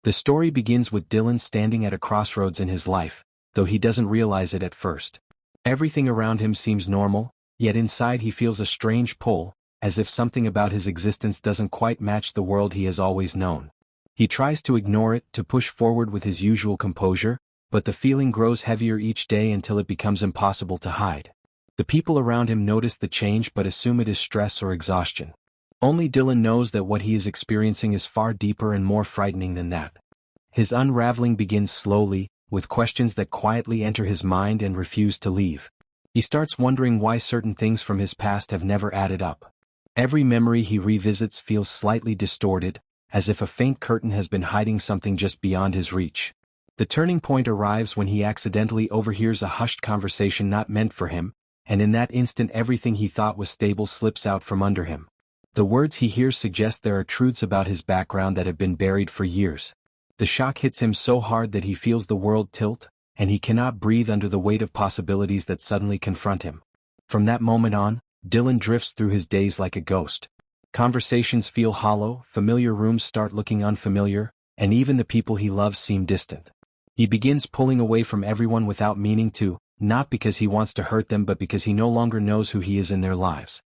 The story begins with Dylan standing at a crossroads in his life, though he doesn't realize it at first. Everything around him seems normal, yet inside he feels a strange pull, as if something about his existence doesn't quite match the world he has always known. He tries to ignore it, to push forward with his usual composure, but the feeling grows heavier each day until it becomes impossible to hide. The people around him notice the change but assume it is stress or exhaustion. Only Dylan knows that what he is experiencing is far deeper and more frightening than that. His unraveling begins slowly, with questions that quietly enter his mind and refuse to leave. He starts wondering why certain things from his past have never added up. Every memory he revisits feels slightly distorted, as if a faint curtain has been hiding something just beyond his reach. The turning point arrives when he accidentally overhears a hushed conversation not meant for him, and in that instant everything he thought was stable slips out from under him. The words he hears suggest there are truths about his background that have been buried for years. The shock hits him so hard that he feels the world tilt, and he cannot breathe under the weight of possibilities that suddenly confront him. From that moment on, Dylan drifts through his days like a ghost. Conversations feel hollow, familiar rooms start looking unfamiliar, and even the people he loves seem distant. He begins pulling away from everyone without meaning to, not because he wants to hurt them but because he no longer knows who he is in their lives.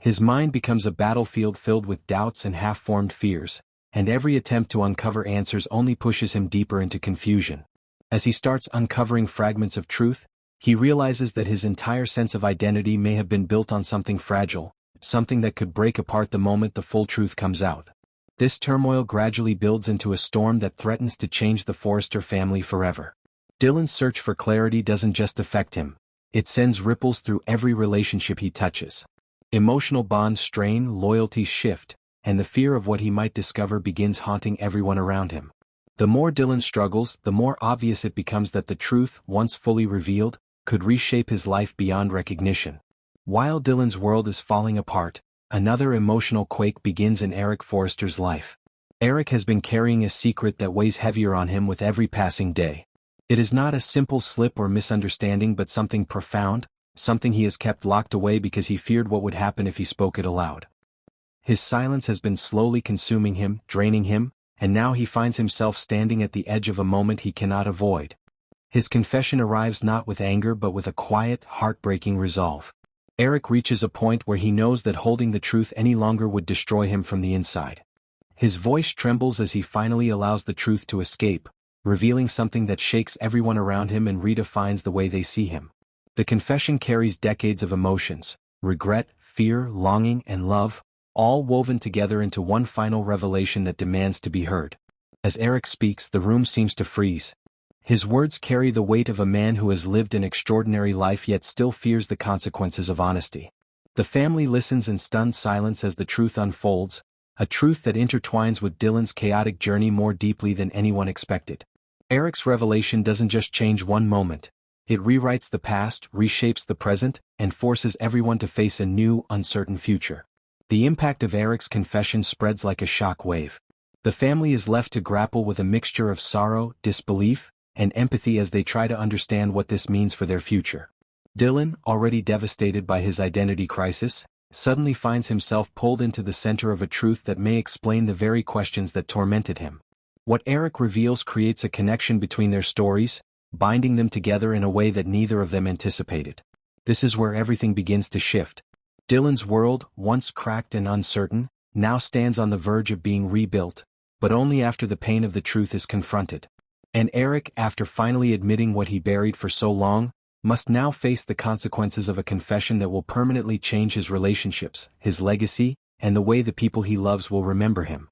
His mind becomes a battlefield filled with doubts and half-formed fears, and every attempt to uncover answers only pushes him deeper into confusion. As he starts uncovering fragments of truth, he realizes that his entire sense of identity may have been built on something fragile, something that could break apart the moment the full truth comes out. This turmoil gradually builds into a storm that threatens to change the Forrester family forever. Dylan's search for clarity doesn't just affect him, it sends ripples through every relationship he touches. Emotional bonds strain, loyalties shift, and the fear of what he might discover begins haunting everyone around him. The more Dylan struggles, the more obvious it becomes that the truth, once fully revealed, could reshape his life beyond recognition. While Dylan's world is falling apart, another emotional quake begins in Eric Forrester's life. Eric has been carrying a secret that weighs heavier on him with every passing day. It is not a simple slip or misunderstanding but something profound, something he has kept locked away because he feared what would happen if he spoke it aloud. His silence has been slowly consuming him, draining him, and now he finds himself standing at the edge of a moment he cannot avoid. His confession arrives not with anger but with a quiet, heartbreaking resolve. Eric reaches a point where he knows that holding the truth any longer would destroy him from the inside. His voice trembles as he finally allows the truth to escape, revealing something that shakes everyone around him and redefines the way they see him. The confession carries decades of emotions, regret, fear, longing, and love, all woven together into one final revelation that demands to be heard. As Eric speaks, the room seems to freeze. His words carry the weight of a man who has lived an extraordinary life yet still fears the consequences of honesty. The family listens in stunned silence as the truth unfolds, a truth that intertwines with Dylan's chaotic journey more deeply than anyone expected. Eric's revelation doesn't just change one moment. It rewrites the past, reshapes the present, and forces everyone to face a new, uncertain future. The impact of Eric's confession spreads like a shock wave. The family is left to grapple with a mixture of sorrow, disbelief, and empathy as they try to understand what this means for their future. Dylan, already devastated by his identity crisis, suddenly finds himself pulled into the center of a truth that may explain the very questions that tormented him. What Eric reveals creates a connection between their stories, binding them together in a way that neither of them anticipated. This is where everything begins to shift. Dylan's world, once cracked and uncertain, now stands on the verge of being rebuilt, but only after the pain of the truth is confronted. And Eric, after finally admitting what he buried for so long, must now face the consequences of a confession that will permanently change his relationships, his legacy, and the way the people he loves will remember him.